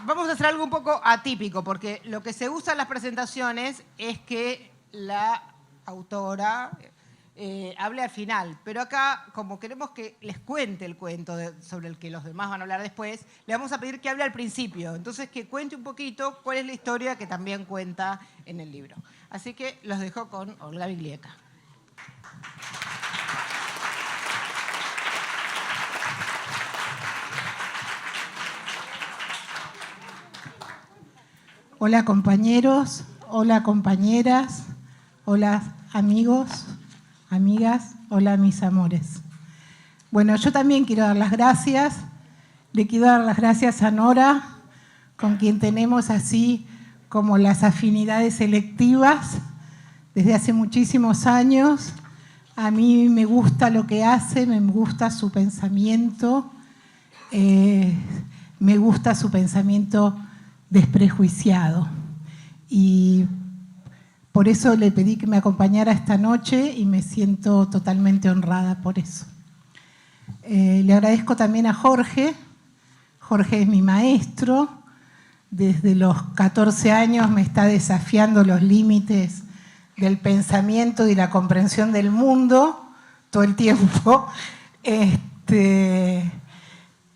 Vamos a hacer algo un poco atípico, porque lo que se usa en las presentaciones es que la autora hable al final. Pero acá, como queremos que les cuente el cuento sobre el que los demás van a hablar después, le vamos a pedir que hable al principio. Entonces, que cuente un poquito cuál es la historia que también cuenta en el libro. Así que los dejo con Olga Biglietto. Hola compañeros, hola compañeras, hola amigos, amigas, hola mis amores. Bueno, yo también quiero dar las gracias. Le quiero dar las gracias a Nora, con quien tenemos así como las afinidades selectivas desde hace muchísimos años. A mí me gusta lo que hace, me gusta su pensamiento, me gusta su pensamiento desprejuiciado. Y por eso le pedí que me acompañara esta noche y me siento totalmente honrada por eso. Le agradezco también a Jorge. Jorge es mi maestro. Desde los 14 años me está desafiando los límites del pensamiento y la comprensión del mundo todo el tiempo.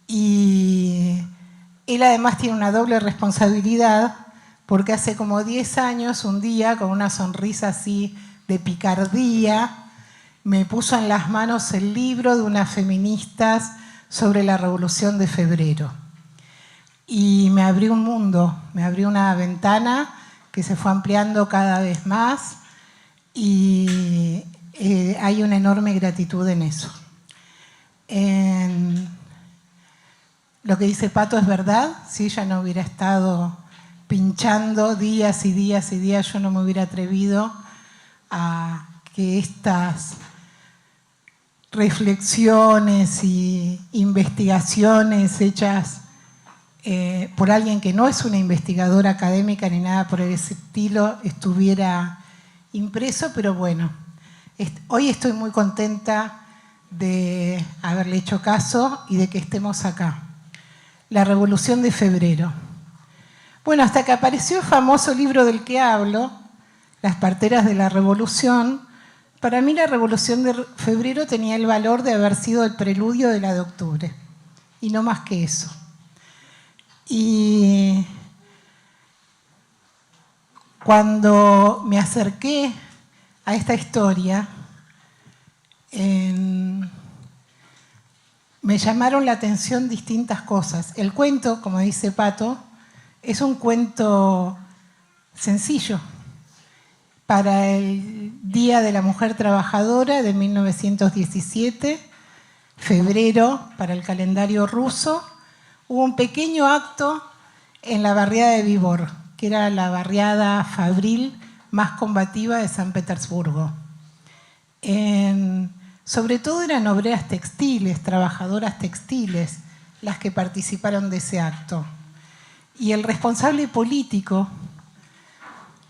Y él además tiene una doble responsabilidad, porque hace como 10 años, un día, con una sonrisa así de picardía, me puso en las manos el libro de unas feministas sobre la Revolución de Febrero. Y me abrió un mundo, me abrió una ventana que se fue ampliando cada vez más y hay una enorme gratitud en eso. Lo que dice Pato es verdad. Si ella no hubiera estado pinchando días y días y días, yo no me hubiera atrevido a que estas reflexiones y investigaciones hechas por alguien que no es una investigadora académica ni nada por ese estilo estuviera impreso, pero bueno, hoy estoy muy contenta de haberle hecho caso y de que estemos acá. La Revolución de Febrero. Bueno, hasta que apareció el famoso libro del que hablo, Las parteras de la Revolución, para mí la Revolución de Febrero tenía el valor de haber sido el preludio de la de octubre, y no más que eso. Y cuando me acerqué a esta historia, me llamaron la atención distintas cosas. El cuento, como dice Pato, es un cuento sencillo. Para el Día de la Mujer Trabajadora de 1917, febrero, para el calendario ruso, hubo un pequeño acto en la barriada de Vibor, que era la barriada fabril más combativa de San Petersburgo. Sobre todo eran obreras textiles, trabajadoras textiles, las que participaron de ese acto. Y el responsable político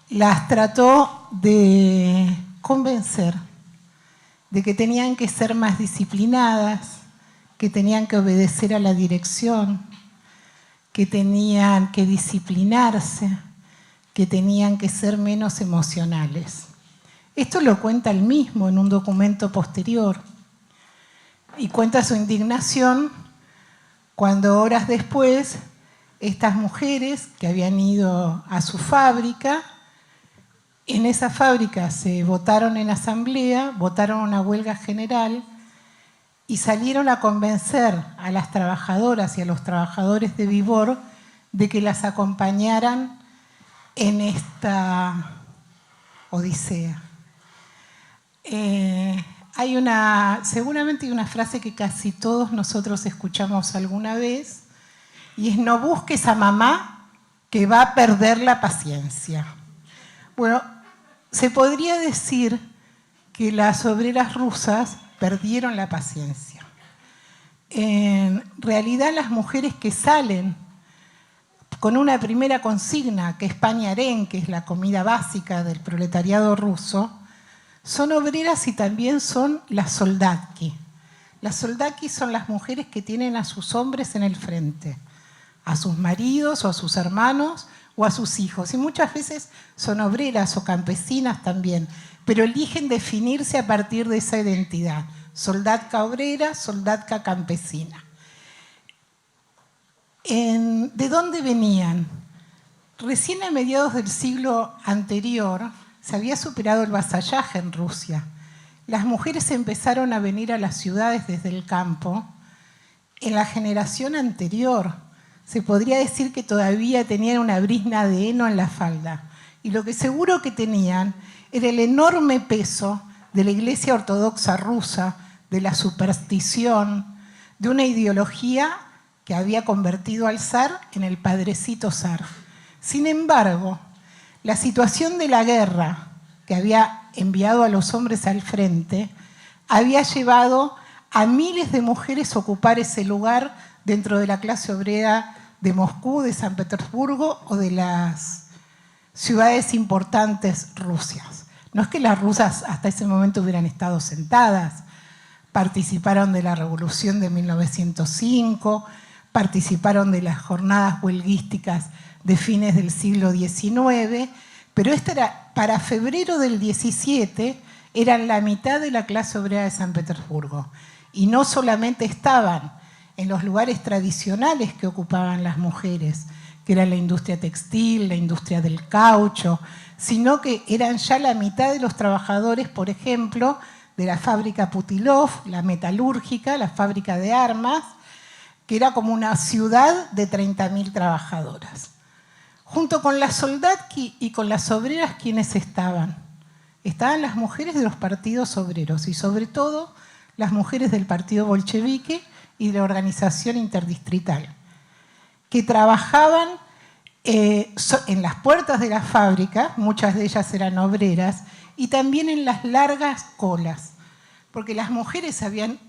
las trató de convencer de que tenían que ser más disciplinadas, que tenían que obedecer a la dirección, que tenían que disciplinarse, que tenían que ser menos emocionales. Esto lo cuenta él mismo en un documento posterior y cuenta su indignación cuando horas después estas mujeres que habían ido a su fábrica, en esa fábrica se votaron en asamblea, votaron una huelga general y salieron a convencer a las trabajadoras y a los trabajadores de Vibor de que las acompañaran en esta odisea. Seguramente hay una frase que casi todos nosotros escuchamos alguna vez y es: no busques a mamá que va a perder la paciencia. Bueno, se podría decir que las obreras rusas perdieron la paciencia. En realidad las mujeres que salen con una primera consigna, que es pañarén, que es la comida básica del proletariado ruso, son obreras y también son las soldatki. Las soldatki son las mujeres que tienen a sus hombres en el frente, a sus maridos o a sus hermanos o a sus hijos. Y muchas veces son obreras o campesinas también, pero eligen definirse a partir de esa identidad. Soldatka obrera, soldatka campesina. ¿De dónde venían? Recién a mediados del siglo anterior se había superado el vasallaje en Rusia. Las mujeres empezaron a venir a las ciudades desde el campo. En la generación anterior se podría decir que todavía tenían una brizna de heno en la falda. Y lo que seguro que tenían era el enorme peso de la Iglesia Ortodoxa rusa, de la superstición, de una ideología que había convertido al zar en el padrecito zar. Sin embargo, la situación de la guerra que había enviado a los hombres al frente había llevado a miles de mujeres a ocupar ese lugar dentro de la clase obrera de Moscú, de San Petersburgo o de las ciudades importantes rusias. No es que las rusas hasta ese momento hubieran estado sentadas, participaron de la Revolución de 1905, participaron de las jornadas huelguísticas de fines del siglo XIX, pero esta era, para febrero del 17 eran la mitad de la clase obrera de San Petersburgo. Y no solamente estaban en los lugares tradicionales que ocupaban las mujeres, que era la industria textil, la industria del caucho, sino que eran ya la mitad de los trabajadores, por ejemplo, de la fábrica Putilov, la metalúrgica, la fábrica de armas, que era como una ciudad de 30.000 trabajadoras. Junto con las soldatki y con las obreras, ¿quiénes estaban? Estaban las mujeres de los partidos obreros y sobre todo las mujeres del partido bolchevique y de la organización interdistrital, que trabajaban en las puertas de las fábricas, muchas de ellas eran obreras, y también en las largas colas, porque las mujeres habían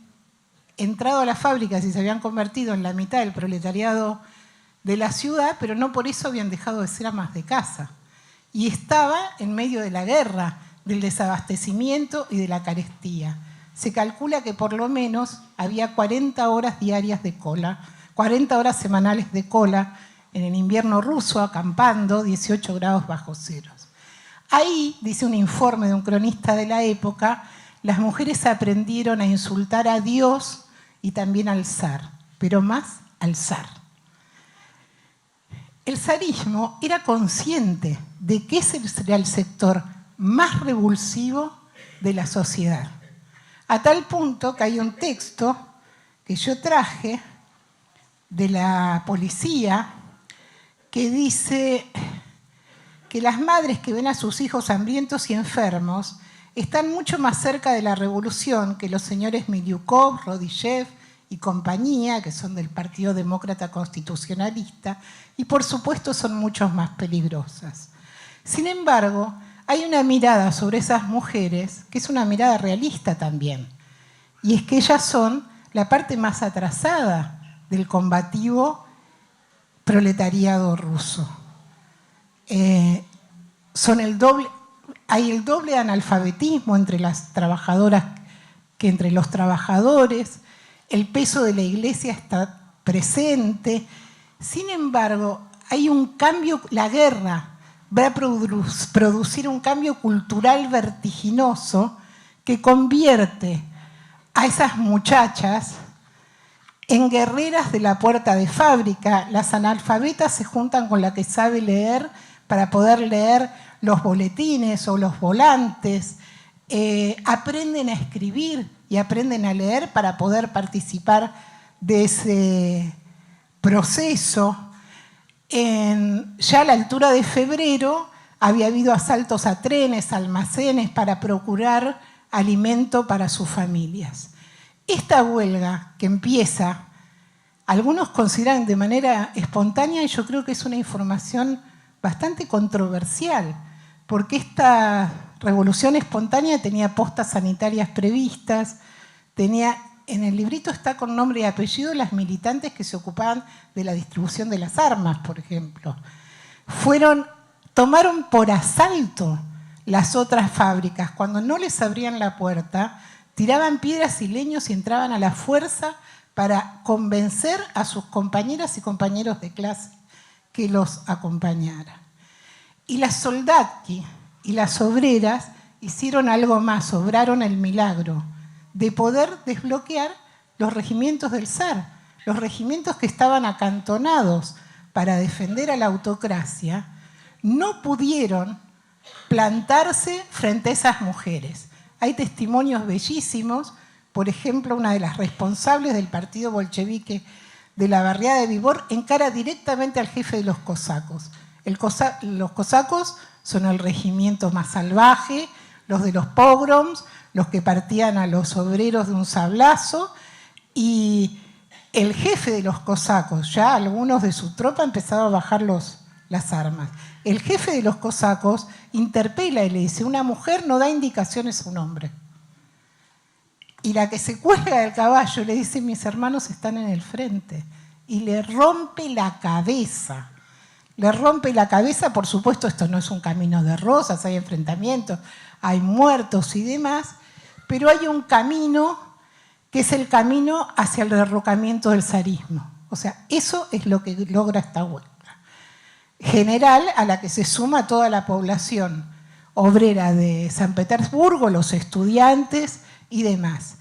entrado a las fábricas y se habían convertido en la mitad del proletariado de la ciudad, pero no por eso habían dejado de ser amas de casa. Y estaba en medio de la guerra, del desabastecimiento y de la carestía. Se calcula que por lo menos había 40 horas diarias de cola, 40 horas semanales de cola en el invierno ruso, acampando, 18 grados bajo ceros. Ahí, dice un informe de un cronista de la época, las mujeres aprendieron a insultar a Dios y también al zar, pero más al zar. El zarismo era consciente de que ese era el sector más revulsivo de la sociedad. A tal punto que hay un texto que yo traje de la policía que dice que las madres que ven a sus hijos hambrientos y enfermos están mucho más cerca de la revolución que los señores Miliukov, Rodillev y compañía, que son del Partido Demócrata Constitucionalista, y por supuesto son mucho más peligrosas. Sin embargo, hay una mirada sobre esas mujeres que es una mirada realista también, y es que ellas son la parte más atrasada del combativo proletariado ruso. Hay el doble de analfabetismo entre las trabajadoras que entre los trabajadores, el peso de la iglesia está presente. Sin embargo, hay un cambio, la guerra va a producir un cambio cultural vertiginoso que convierte a esas muchachas en guerreras de la puerta de fábrica. Las analfabetas se juntan con la que sabe leer para poder leer los boletines o los volantes, aprenden a escribir y aprenden a leer para poder participar de ese proceso. Ya a la altura de febrero había habido asaltos a trenes, almacenes para procurar alimento para sus familias. Esta huelga que empieza, algunos consideran de manera espontánea, y yo creo que es una información bastante controversial, porque esta revolución espontánea tenía postas sanitarias previstas, en el librito está con nombre y apellido las militantes que se ocupaban de la distribución de las armas, por ejemplo. Tomaron por asalto las otras fábricas, cuando no les abrían la puerta, tiraban piedras y leños y entraban a la fuerza para convencer a sus compañeras y compañeros de clase que los acompañaran. Y las soldati y las obreras hicieron algo más, obraron el milagro de poder desbloquear los regimientos del zar, los regimientos que estaban acantonados para defender a la autocracia, no pudieron plantarse frente a esas mujeres. Hay testimonios bellísimos, por ejemplo, una de las responsables del partido bolchevique de la barriada de Vibor encara directamente al jefe de los cosacos. Los cosacos son el regimiento más salvaje, los de los pogroms, los que partían a los obreros de un sablazo, y el jefe de los cosacos, ya algunos de su tropa empezaban a bajar las armas. El jefe de los cosacos interpela y le dice: una mujer no da indicaciones a un hombre. Y la que se cuelga del caballo le dice: mis hermanos están en el frente. Y le rompe la cabeza. Le rompe la cabeza, por supuesto, esto no es un camino de rosas, hay enfrentamientos, hay muertos y demás, pero hay un camino que es el camino hacia el derrocamiento del zarismo. O sea, eso es lo que logra esta huelga general, a la que se suma toda la población obrera de San Petersburgo, los estudiantes y demás.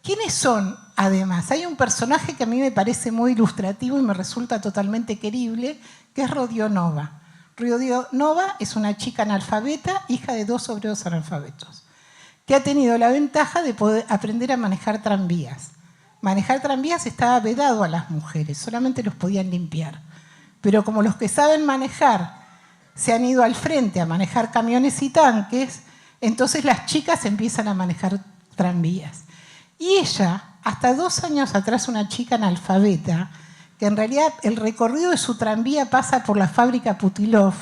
¿Quiénes son, además? Hay un personaje que a mí me parece muy ilustrativo y me resulta totalmente querible, que es Rodionova. Rodionova es una chica analfabeta, hija de 2 obreros analfabetos, que ha tenido la ventaja de poder aprender a manejar tranvías. Manejar tranvías estaba vedado a las mujeres, solamente los podían limpiar. Pero como los que saben manejar se han ido al frente a manejar camiones y tanques, entonces las chicas empiezan a manejar tranvías. Y ella, hasta 2 años atrás, una chica analfabeta, que en realidad el recorrido de su tranvía pasa por la fábrica Putilov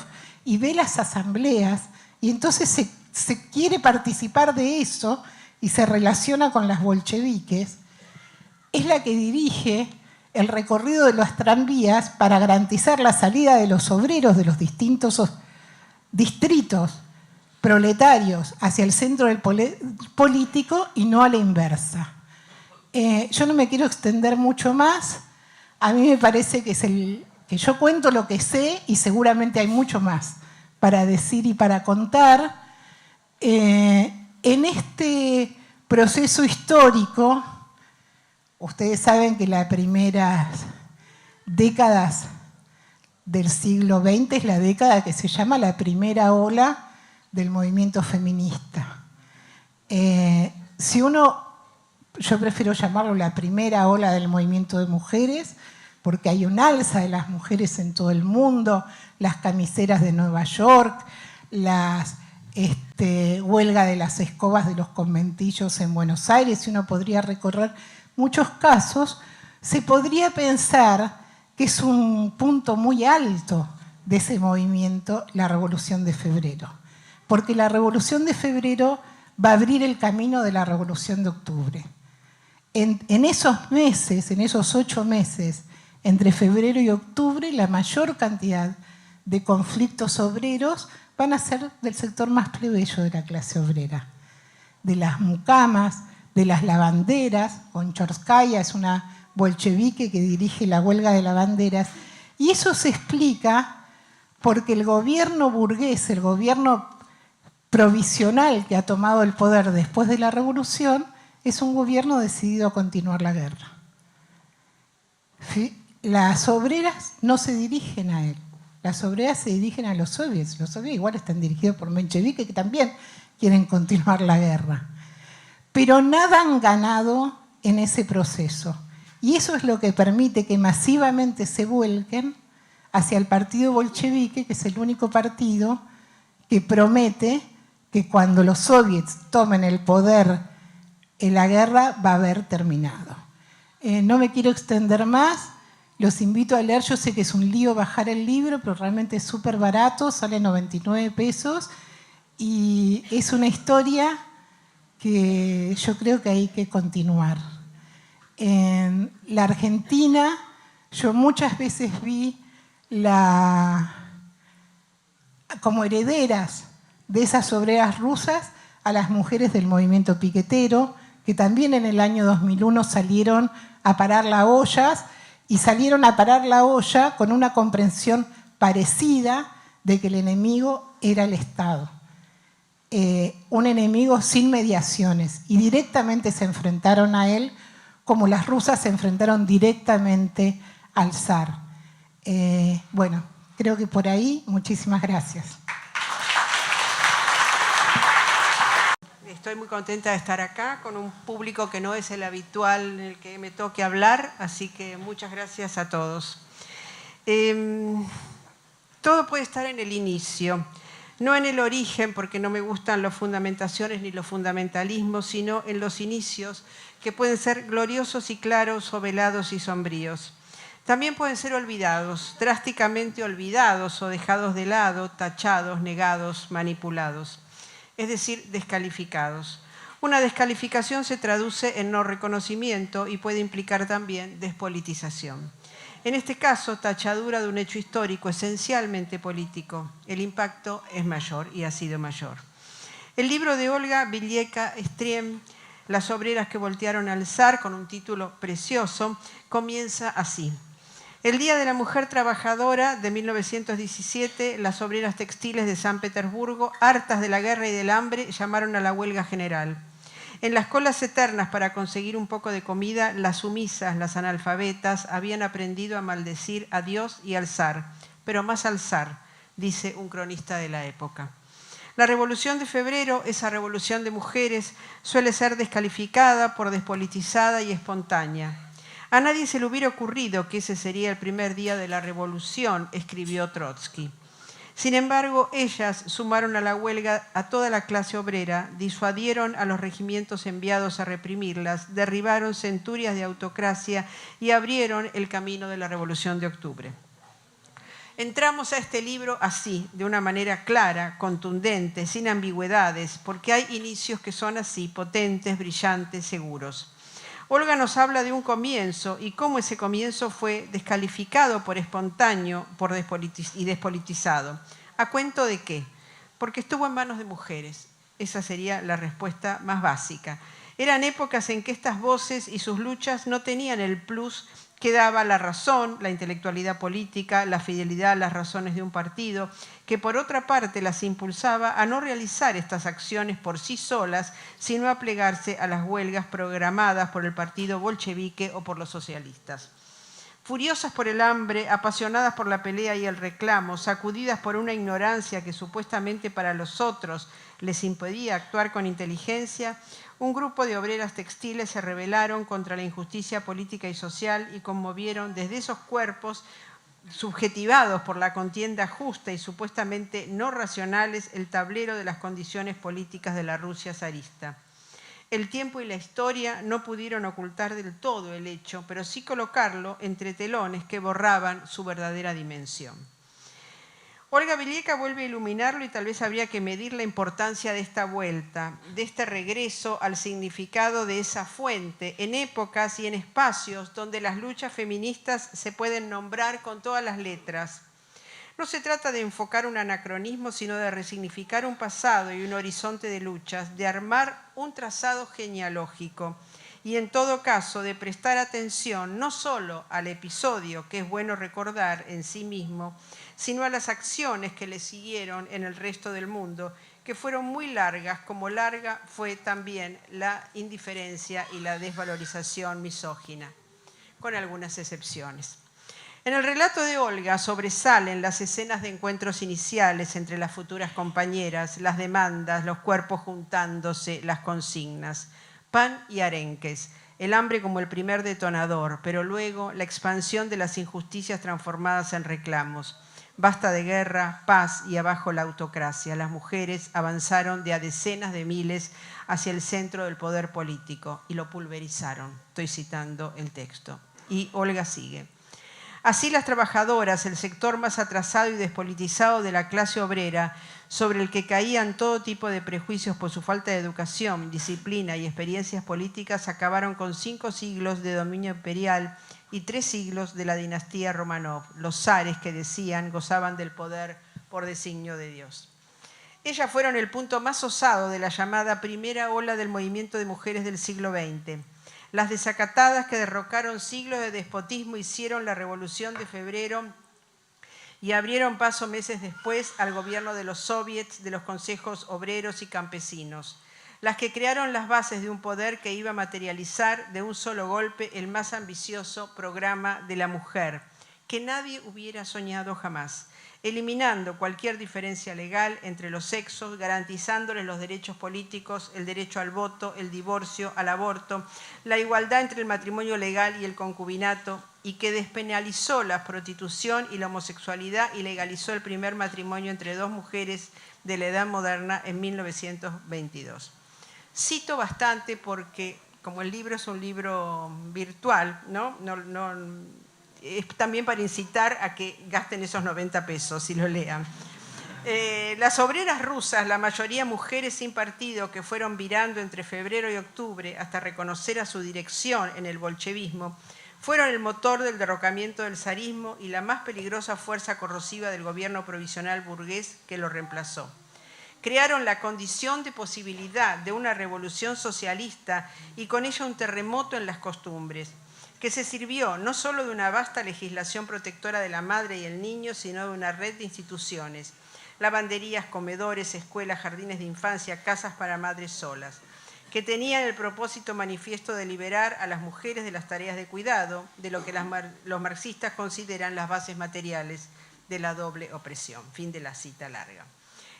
y ve las asambleas, y entonces se quiere participar de eso y se relaciona con las bolcheviques, es la que dirige el recorrido de las tranvías para garantizar la salida de los obreros de los distintos distritos proletarios hacia el centro del político y no a la inversa. Yo no me quiero extender mucho más. A mí me parece que yo cuento lo que sé y seguramente hay mucho más para decir y para contar. En este proceso histórico, ustedes saben que las primeras décadas del siglo XX es la década que se llama la primera ola del movimiento feminista. Yo prefiero llamarlo la primera ola del movimiento de mujeres, porque hay un alza de las mujeres en todo el mundo, las camiseras de Nueva York, las huelga de las escobas de los conventillos en Buenos Aires, y uno podría recorrer muchos casos. Se podría pensar que es un punto muy alto de ese movimiento la Revolución de Febrero, porque la Revolución de Febrero va a abrir el camino de la Revolución de Octubre. En esos meses, en esos 8 meses, entre febrero y octubre, la mayor cantidad de conflictos obreros van a ser del sector más plebeyo de la clase obrera, de las mucamas, de las lavanderas. Gonchorskaya es una bolchevique que dirige la huelga de lavanderas, y eso se explica porque el gobierno burgués, el gobierno provisional que ha tomado el poder después de la revolución, es un gobierno decidido a continuar la guerra. ¿Sí? Las obreras no se dirigen a él, las obreras se dirigen a los soviets. Los soviets igual están dirigidos por mencheviques, que también quieren continuar la guerra. Pero nada han ganado en ese proceso. Y eso es lo que permite que masivamente se vuelquen hacia el partido bolchevique, que es el único partido que promete que cuando los soviets tomen el poder en la guerra va a haber terminado. No me quiero extender más, los invito a leer. Yo sé que es un lío bajar el libro, pero realmente es súper barato, sale 99 pesos, y es una historia que yo creo que hay que continuar. En la Argentina, yo muchas veces vi como herederas de esas obreras rusas a las mujeres del movimiento piquetero, que también en el año 2001 salieron a parar las ollas, y salieron a parar la olla con una comprensión parecida de que el enemigo era el Estado. Un enemigo sin mediaciones, y directamente se enfrentaron a él como las rusas se enfrentaron directamente al zar. Bueno, creo que por ahí, muchísimas gracias. Estoy muy contenta de estar acá con un público que no es el habitual en el que me toque hablar, así que muchas gracias a todos. Todo puede estar en el inicio, no en el origen, porque no me gustan las fundamentaciones ni los fundamentalismos, sino en los inicios, que pueden ser gloriosos y claros o velados y sombríos. También pueden ser olvidados, drásticamente olvidados o dejados de lado, tachados, negados, manipulados. Es decir, descalificados. Una descalificación se traduce en no reconocimiento y puede implicar también despolitización. En este caso, tachadura de un hecho histórico esencialmente político. El impacto es mayor y ha sido mayor. El libro de Olga Villéca-Striem, Las obreras que voltearon al zar, con un título precioso, comienza así. El Día de la Mujer Trabajadora de 1917, las obreras textiles de San Petersburgo, hartas de la guerra y del hambre, llamaron a la huelga general. En las colas eternas para conseguir un poco de comida, las sumisas, las analfabetas, habían aprendido a maldecir a Dios y al zar, pero más al zar, dice un cronista de la época. La Revolución de Febrero, esa revolución de mujeres, suele ser descalificada por despolitizada y espontánea. A nadie se le hubiera ocurrido que ese sería el primer día de la revolución, escribió Trotsky. Sin embargo, ellas sumaron a la huelga a toda la clase obrera, disuadieron a los regimientos enviados a reprimirlas, derribaron centurias de autocracia y abrieron el camino de la Revolución de Octubre. Entramos a este libro así, de una manera clara, contundente, sin ambigüedades, porque hay inicios que son así, potentes, brillantes, seguros. Olga nos habla de un comienzo y cómo ese comienzo fue descalificado por espontáneo y despolitizado. ¿A cuento de qué? Porque estuvo en manos de mujeres. Esa sería la respuesta más básica. Eran épocas en que estas voces y sus luchas no tenían el plus que daba la razón, la intelectualidad política, la fidelidad a las razones de un partido, que por otra parte las impulsaba a no realizar estas acciones por sí solas, sino a plegarse a las huelgas programadas por el partido bolchevique o por los socialistas. Furiosas por el hambre, apasionadas por la pelea y el reclamo, sacudidas por una ignorancia que supuestamente para los otros les impedía actuar con inteligencia, un grupo de obreras textiles se rebelaron contra la injusticia política y social y conmovieron desde esos cuerpos subjetivados por la contienda justa y supuestamente no racionales el tablero de las condiciones políticas de la Rusia zarista. El tiempo y la historia no pudieron ocultar del todo el hecho, pero sí colocarlo entre telones que borraban su verdadera dimensión. Olga Villéca vuelve a iluminarlo y tal vez habría que medir la importancia de esta vuelta, de este regreso al significado de esa fuente, en épocas y en espacios donde las luchas feministas se pueden nombrar con todas las letras. No se trata de enfocar un anacronismo, sino de resignificar un pasado y un horizonte de luchas, de armar un trazado genealógico y, en todo caso, de prestar atención no solo al episodio, que es bueno recordar en sí mismo, sino a las acciones que le siguieron en el resto del mundo, que fueron muy largas, como larga fue también la indiferencia y la desvalorización misógina, con algunas excepciones. En el relato de Olga sobresalen las escenas de encuentros iniciales entre las futuras compañeras, las demandas, los cuerpos juntándose, las consignas, pan y arenques, el hambre como el primer detonador, pero luego la expansión de las injusticias transformadas en reclamos. Basta de guerra, paz y abajo la autocracia. Las mujeres avanzaron de a decenas de miles hacia el centro del poder político y lo pulverizaron. Estoy citando el texto. Y Olga sigue. Así las trabajadoras, el sector más atrasado y despolitizado de la clase obrera, sobre el que caían todo tipo de prejuicios por su falta de educación, disciplina y experiencias políticas, acabaron con 5 siglos de dominio imperial y 3 siglos de la dinastía Romanov. Los zares que decían gozaban del poder por designio de Dios. Ellas fueron el punto más osado de la llamada primera ola del movimiento de mujeres del siglo XX. Las desacatadas que derrocaron siglos de despotismo hicieron la Revolución de Febrero y abrieron paso meses después al gobierno de los soviets, de los consejos obreros y campesinos. Las que crearon las bases de un poder que iba a materializar de un solo golpe el más ambicioso programa de la mujer, que nadie hubiera soñado jamás, eliminando cualquier diferencia legal entre los sexos, garantizándoles los derechos políticos, el derecho al voto, el divorcio, al aborto, la igualdad entre el matrimonio legal y el concubinato, y que despenalizó la prostitución y la homosexualidad y legalizó el primer matrimonio entre dos mujeres de la edad moderna en 1922. Cito bastante porque, como el libro es un libro virtual, es también para incitar a que gasten esos 90 pesos y lo lean. Las obreras rusas, la mayoría mujeres sin partido, que fueron virando entre febrero y octubre hasta reconocer a su dirección en el bolchevismo, fueron el motor del derrocamiento del zarismo y la más peligrosa fuerza corrosiva del gobierno provisional burgués que lo reemplazó. Crearon la condición de posibilidad de una revolución socialista y con ella un terremoto en las costumbres, que se sirvió no solo de una vasta legislación protectora de la madre y el niño, sino de una red de instituciones, lavanderías, comedores, escuelas, jardines de infancia, casas para madres solas, que tenían el propósito manifiesto de liberar a las mujeres de las tareas de cuidado, de lo que los marxistas consideran las bases materiales de la doble opresión. Fin de la cita larga.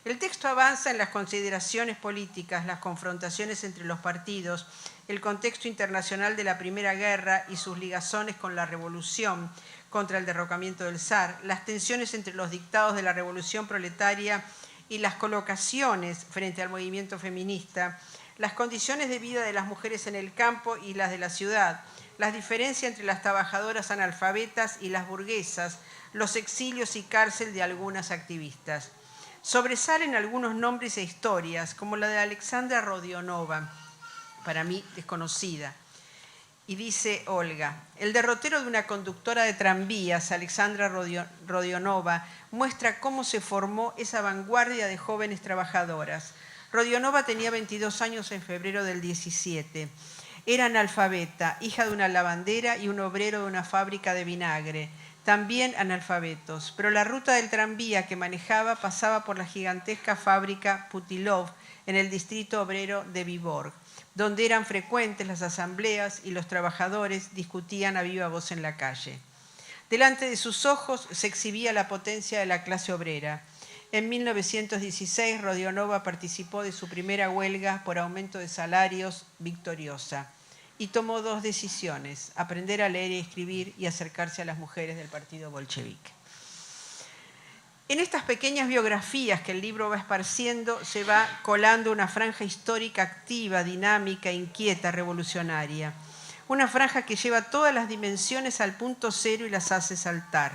El texto avanza en las consideraciones políticas, las confrontaciones entre los partidos, el contexto internacional de la Primera Guerra y sus ligazones con la revolución contra el derrocamiento del zar, las tensiones entre los dictados de la revolución proletaria y las colocaciones frente al movimiento feminista, las condiciones de vida de las mujeres en el campo y las de la ciudad, las diferencias entre las trabajadoras analfabetas y las burguesas, los exilios y cárcel de algunas activistas. Sobresalen algunos nombres e historias, como la de Alexandra Rodionova, para mí desconocida. Y dice Olga, el derrotero de una conductora de tranvías, Alexandra Rodionova, muestra cómo se formó esa vanguardia de jóvenes trabajadoras. Rodionova tenía 22 años en febrero del 17. Era analfabeta, hija de una lavandera y un obrero de una fábrica de vinagre. También analfabetos, pero la ruta del tranvía que manejaba pasaba por la gigantesca fábrica Putilov en el distrito obrero de Viborg, donde eran frecuentes las asambleas y los trabajadores discutían a viva voz en la calle. Delante de sus ojos se exhibía la potencia de la clase obrera. En 1916, Rodionova participó de su primera huelga por aumento de salarios victoriosa. Y tomó dos decisiones, aprender a leer y escribir y acercarse a las mujeres del partido bolchevique. En estas pequeñas biografías que el libro va esparciendo, se va colando una franja histórica activa, dinámica, inquieta, revolucionaria. Una franja que lleva todas las dimensiones al punto cero y las hace saltar.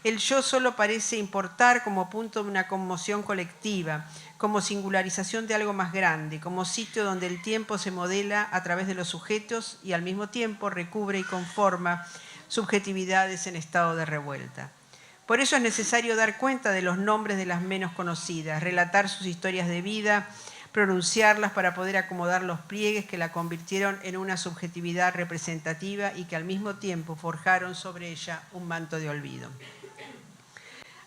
El yo solo parece importar como punto de una conmoción colectiva, como singularización de algo más grande, como sitio donde el tiempo se modela a través de los sujetos y al mismo tiempo recubre y conforma subjetividades en estado de revuelta. Por eso es necesario dar cuenta de los nombres de las menos conocidas, relatar sus historias de vida, pronunciarlas para poder acomodar los pliegues que la convirtieron en una subjetividad representativa y que al mismo tiempo forjaron sobre ella un manto de olvido.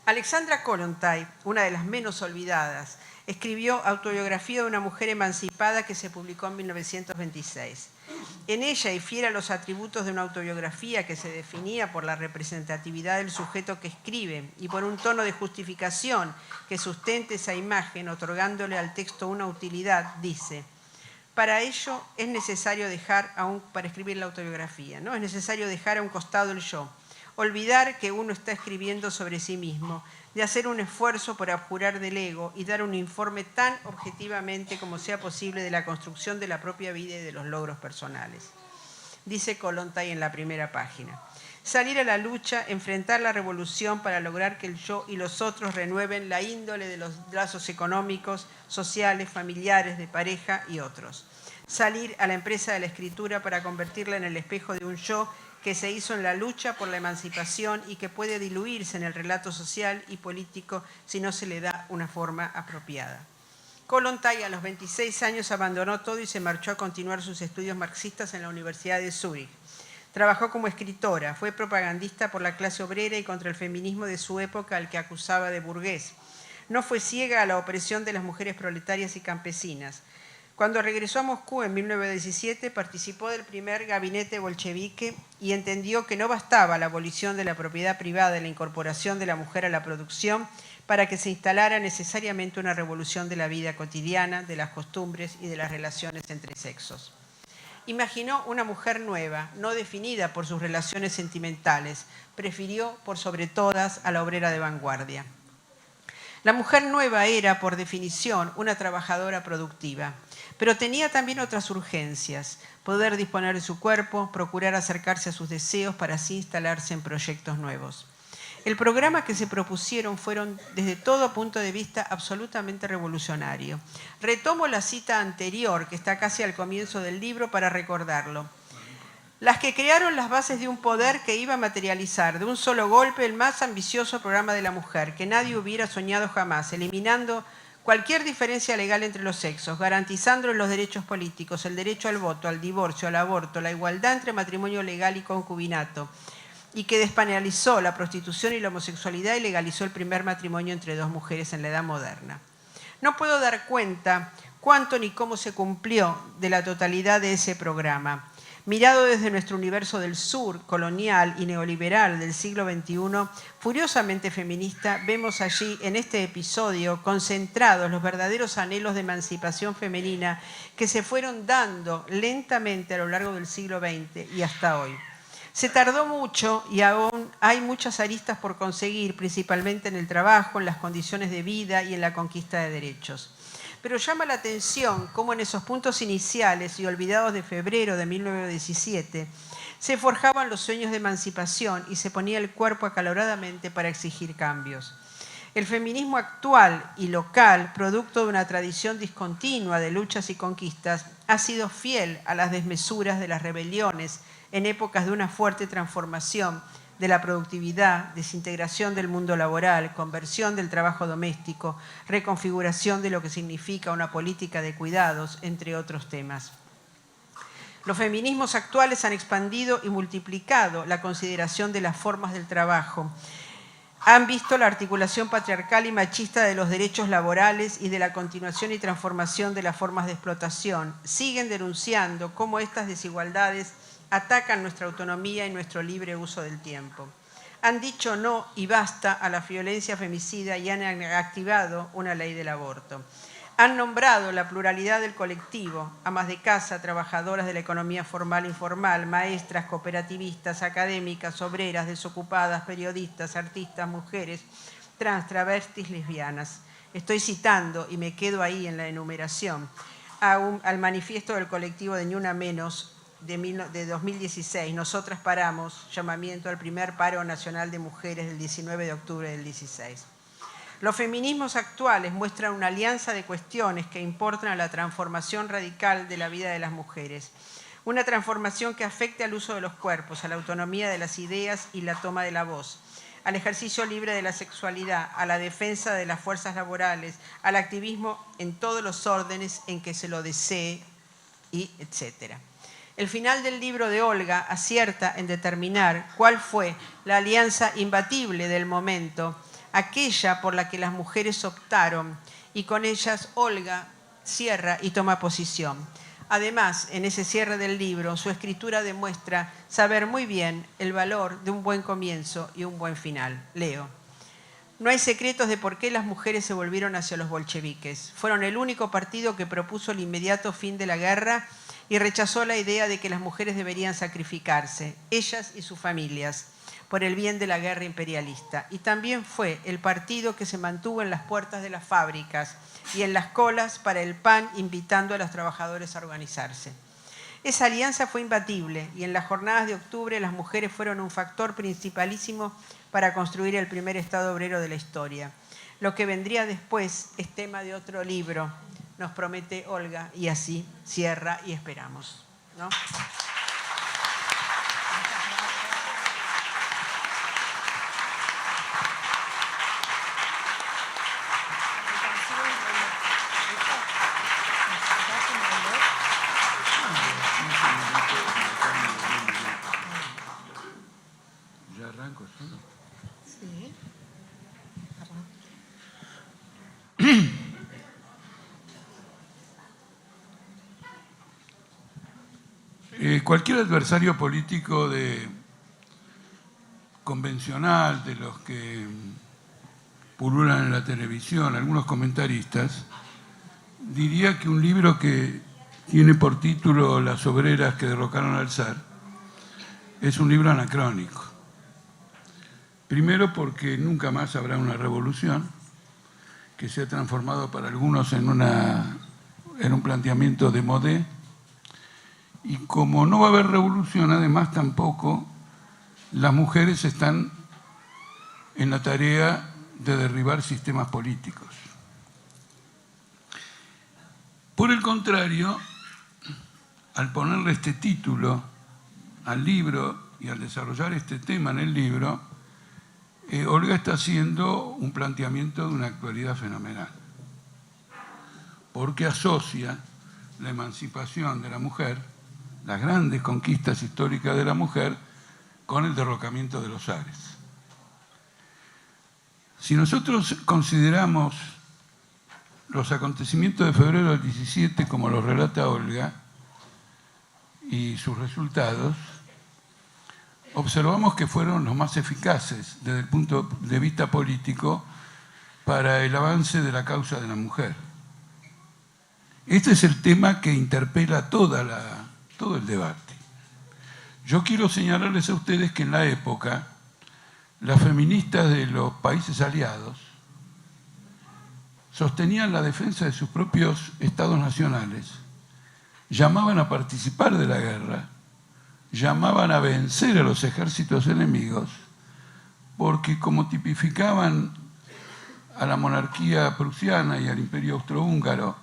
Alexandra Kollontai, una de las menos olvidadas, escribió Autobiografía de una mujer emancipada que se publicó en 1926. En ella, y fiel a los atributos de una autobiografía que se definía por la representatividad del sujeto que escribe y por un tono de justificación que sustente esa imagen, otorgándole al texto una utilidad, dice: para ello es necesario para escribir la autobiografía, ¿no? Es necesario dejar a un costado el yo, olvidar que uno está escribiendo sobre sí mismo, de hacer un esfuerzo por abjurar del ego y dar un informe tan objetivamente como sea posible de la construcción de la propia vida y de los logros personales. Dice Kollontai en la primera página. Salir a la lucha, enfrentar la revolución para lograr que el yo y los otros renueven la índole de los lazos económicos, sociales, familiares, de pareja y otros. Salir a la empresa de la escritura para convertirla en el espejo de un yo que se hizo en la lucha por la emancipación y que puede diluirse en el relato social y político si no se le da una forma apropiada. Kollontai a los 26 años abandonó todo y se marchó a continuar sus estudios marxistas en la Universidad de Zúrich. Trabajó como escritora, fue propagandista por la clase obrera y contra el feminismo de su época al que acusaba de burgués. No fue ciega a la opresión de las mujeres proletarias y campesinas. Cuando regresó a Moscú en 1917, participó del primer gabinete bolchevique y entendió que no bastaba la abolición de la propiedad privada y la incorporación de la mujer a la producción para que se instalara necesariamente una revolución de la vida cotidiana, de las costumbres y de las relaciones entre sexos. Imaginó una mujer nueva, no definida por sus relaciones sentimentales. Prefirió, por sobre todas, a la obrera de vanguardia. La mujer nueva era, por definición, una trabajadora productiva, pero tenía también otras urgencias: poder disponer de su cuerpo, procurar acercarse a sus deseos para así instalarse en proyectos nuevos. El programa que se propusieron fueron, desde todo punto de vista, absolutamente revolucionario. Retomo la cita anterior, que está casi al comienzo del libro, para recordarlo. Las que crearon las bases de un poder que iba a materializar de un solo golpe el más ambicioso programa de la mujer, que nadie hubiera soñado jamás, eliminando cualquier diferencia legal entre los sexos, garantizando los derechos políticos, el derecho al voto, al divorcio, al aborto, la igualdad entre matrimonio legal y concubinato, y que despenalizó la prostitución y la homosexualidad y legalizó el primer matrimonio entre dos mujeres en la edad moderna. No puedo dar cuenta cuánto ni cómo se cumplió de la totalidad de ese programa. Mirado desde nuestro universo del sur, colonial y neoliberal del siglo XXI, furiosamente feminista, vemos allí en este episodio concentrados los verdaderos anhelos de emancipación femenina que se fueron dando lentamente a lo largo del siglo XX y hasta hoy. Se tardó mucho y aún hay muchas aristas por conseguir, principalmente en el trabajo, en las condiciones de vida y en la conquista de derechos. Pero llama la atención cómo en esos puntos iniciales y olvidados de febrero de 1917 se forjaban los sueños de emancipación y se ponía el cuerpo acaloradamente para exigir cambios. El feminismo actual y local, producto de una tradición discontinua de luchas y conquistas, ha sido fiel a las desmesuras de las rebeliones en épocas de una fuerte transformación de la productividad, desintegración del mundo laboral, conversión del trabajo doméstico, reconfiguración de lo que significa una política de cuidados, entre otros temas. Los feminismos actuales han expandido y multiplicado la consideración de las formas del trabajo. Han visto la articulación patriarcal y machista de los derechos laborales y de la continuación y transformación de las formas de explotación. Siguen denunciando cómo estas desigualdades atacan nuestra autonomía y nuestro libre uso del tiempo. Han dicho no y basta a la violencia femicida y han activado una ley del aborto. Han nombrado la pluralidad del colectivo: amas de casa, trabajadoras de la economía formal e informal, maestras, cooperativistas, académicas, obreras, desocupadas, periodistas, artistas, mujeres, trans, travestis, lesbianas. Estoy citando, y me quedo ahí en la enumeración, al manifiesto del colectivo de Ni Una Menos de 2016, Nosotras Paramos, llamamiento al primer paro nacional de mujeres del 19 de octubre del 16. Los feminismos actuales muestran una alianza de cuestiones que importan a la transformación radical de la vida de las mujeres. Una transformación que afecte al uso de los cuerpos, a la autonomía de las ideas y la toma de la voz, al ejercicio libre de la sexualidad, a la defensa de las fuerzas laborales, al activismo en todos los órdenes en que se lo desee, y etc. El final del libro de Olga acierta en determinar cuál fue la alianza imbatible del momento, aquella por la que las mujeres optaron, y con ellas Olga cierra y toma posición. Además, en ese cierre del libro, su escritura demuestra saber muy bien el valor de un buen comienzo y un buen final. Leo. No hay secretos de por qué las mujeres se volvieron hacia los bolcheviques. Fueron el único partido que propuso el inmediato fin de la guerra y rechazó la idea de que las mujeres deberían sacrificarse, ellas y sus familias, por el bien de la guerra imperialista. Y también fue el partido que se mantuvo en las puertas de las fábricas y en las colas para el pan, invitando a los trabajadores a organizarse. Esa alianza fue imbatible y en las jornadas de octubre las mujeres fueron un factor principalísimo para construir el primer Estado obrero de la historia. Lo que vendría después es tema de otro libro, nos promete Olga, y así cierra y esperamos, ¿no? Cualquier adversario político convencional, de los que pululan en la televisión, algunos comentaristas, diría que un libro que tiene por título Las obreras que derrocaron al zar es un libro anacrónico. Primero porque nunca más habrá una revolución que se ha transformado para algunos en un planteamiento de modé, y como no va a haber revolución, además tampoco las mujeres están en la tarea de derribar sistemas políticos. Por el contrario, al ponerle este título al libro y al desarrollar este tema en el libro, Olga está haciendo un planteamiento de una actualidad fenomenal, porque asocia la emancipación de la mujer, las grandes conquistas históricas de la mujer, con el derrocamiento de los zares. Si nosotros consideramos los acontecimientos de febrero del 17 como los relata Olga y sus resultados, observamos que fueron los más eficaces desde el punto de vista político para el avance de la causa de la mujer. Este es el tema que interpela todo el debate. Yo quiero señalarles a ustedes que en la época las feministas de los países aliados sostenían la defensa de sus propios estados nacionales, llamaban a participar de la guerra, llamaban a vencer a los ejércitos enemigos, porque como tipificaban a la monarquía prusiana y al imperio austrohúngaro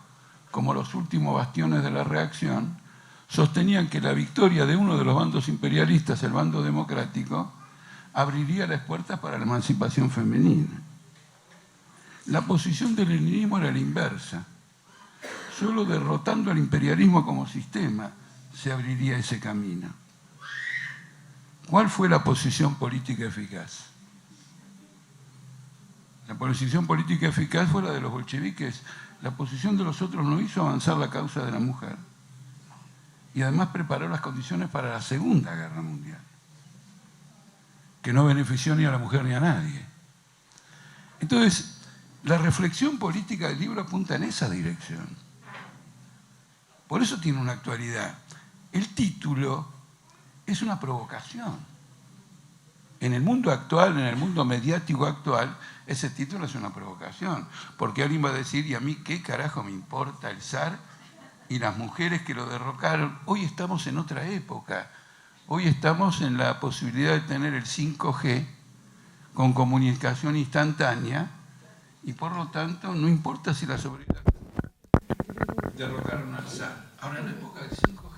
como los últimos bastiones de la reacción, sostenían que la victoria de uno de los bandos imperialistas, el bando democrático, abriría las puertas para la emancipación femenina. La posición del leninismo era la inversa. Solo derrotando al imperialismo como sistema se abriría ese camino. ¿Cuál fue la posición política eficaz? La posición política eficaz fue la de los bolcheviques. La posición de los otros no hizo avanzar la causa de la mujer. Y además preparó las condiciones para la Segunda Guerra Mundial, que no benefició ni a la mujer ni a nadie. Entonces, la reflexión política del libro apunta en esa dirección. Por eso tiene una actualidad. El título es una provocación. En el mundo actual, en el mundo mediático actual, ese título es una provocación. Porque alguien va a decir, ¿y a mí qué carajo me importa el zar y las mujeres que lo derrocaron? Hoy estamos en otra época. Hoy estamos en la posibilidad de tener el 5G con comunicación instantánea y por lo tanto no importa si las obreras derrocaron al zar. Ahora en la época del 5G